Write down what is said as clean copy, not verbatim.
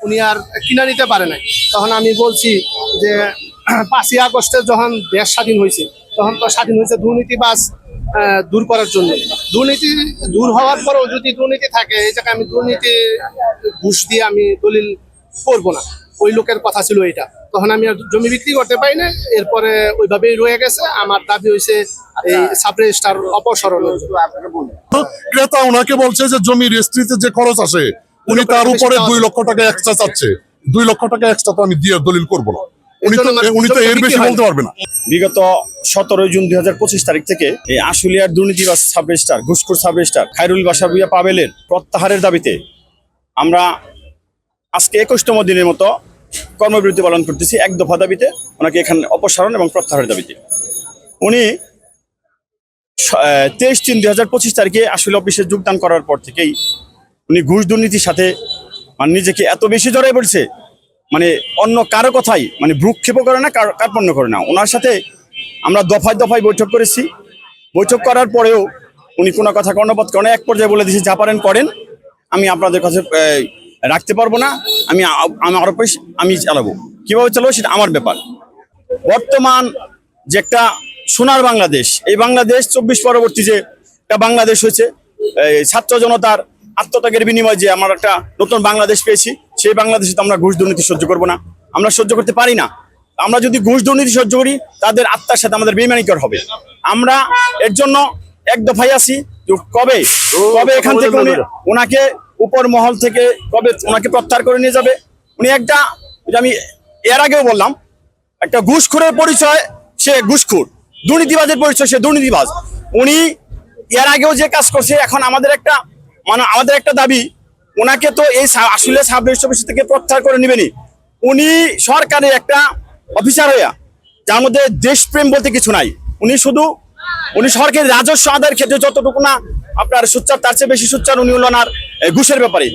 উনি আর কিনে নিতে পারে নাই। তখন আমি বলছি যে 5ই আগস্টে যখন দেশ স্বাধীন হয়েছে তখন তো স্বাধীন হয়েছে দুর্নীতিবাজ দূর করার জন্য। দুর্নীতি দূর হওয়ার পরেও যদি দুর্নীতি থাকে, এই জায়গায় আমি দুর্নীতি ঘুষ দিয়ে আমি দলিল করবো না, ওই লোকের কথা ছিল এটা। তখন আমি আর জমি বিক্রি করতে পারি না, এরপরে ওইভাবেই রয়ে গেছে। আমার দাবি হয়েছে এই সাব রেজিস্ট্রার অপসারণ। ক্রেতা ওনাকে বলছে যে জমি রেজিস্ট্রিতে যে খরচ আসে উনি তার উপরে 2 লক্ষ টাকা এক্সট্রা চাচ্ছে। 2 লক্ষ টাকা এক্সট্রা তো আমি দিয়ে দলিল করবো না, উনি তো এর বেশি বলতে পারবে না। বিগত 17 জুন 2025 তারিখ থেকে এই আশুলিয়ার দুর্নীতিবাজ সাব রেজিস্ট্রার, ঘুষখোর সাব রেজিস্ট্রার খায়রুল বাশার ভূঁইয়া পাবেলের প্রত্যাহারের দাবিতে আমরা আজকে 21তম দিনের মতো কর্মবিরতি পালন করতেছি। এক দফা দাবিতে, ওনাকে এখানে অপসারণ এবং প্রত্যাহারের দাবিতে। উনি 23/3/2025 তারিখে আশুলিয়া অফিসে যোগদান করার পর থেকেই উনি ঘুষ দুর্নীতির সাথে মানে নিজেকে এত বেশি জড়াই পড়ছে, মানে অন্য কারো কথাই মানে ভ্রুক্ষেপও করে না, কার্পণ্য করে না। ওনার সাথে আমরা দফায় দফায় বৈঠক করেছি। বৈঠক করার পরেও উনি কোনো কথা কর্ণপাত করে এক পর্যায়ে বলে দিয়েছে, যা পারেন করেন, আমি আপনাদের কাছে রাখতে পারবো না, আমার অফিস আমি চালাবো, কীভাবে চালাবো সেটা আমার ব্যাপার। বর্তমান যে একটা সোনার বাংলাদেশ, এই বাংলাদেশ 24 পরবর্তী যে একটা বাংলাদেশ হয়েছে, ছাত্র জনতার আত্মত্যাগের বিনিময়ে যে আমরা একটা নতুন বাংলাদেশ পেয়েছি, সেই বাংলাদেশে তো আমরা ঘুষ দুর্নীতি সহ্য করবো না, আমরা সহ্য করতে পারি না। আমরা যদি ঘুষ দুর্নীতি সহ্য করি, তাদের আত্মার সাথে আমাদের বেইমানিকর হবে। আমরা এর জন্য এক দফায় আছি, কবে এখান থেকে ওনাকে উপর মহল থেকে কবে ওনাকে প্রত্যাহার করে নিয়ে যাবে। উনি একটা, আমি এর আগেও বললাম, একটা ঘুষখোরের পরিচয় সে ঘুষখোর, দুর্নীতিবাজের পরিচয় সে দুর্নীতিবাজ। উনি এর আগেও যে কাজ করছে, এখন আমাদের একটা দাবি, ওনাকে তো এই আসলে সাব রেজিস্ট্রার অফিস থেকে প্রত্যাহার করে নেবেনি। উনি সরকারের একটা অফিসার হইয়া, যার মধ্যে দেশপ্রেম বলতে কিছু নাই। উনি সরকারের রাজস্ব আদায়ের ক্ষেত্রে যতটুকু না আপনার সোচ্চার, তার চেয়ে বেশি সোচ্চার উনি হলেন আর ঘুষের ব্যাপারে।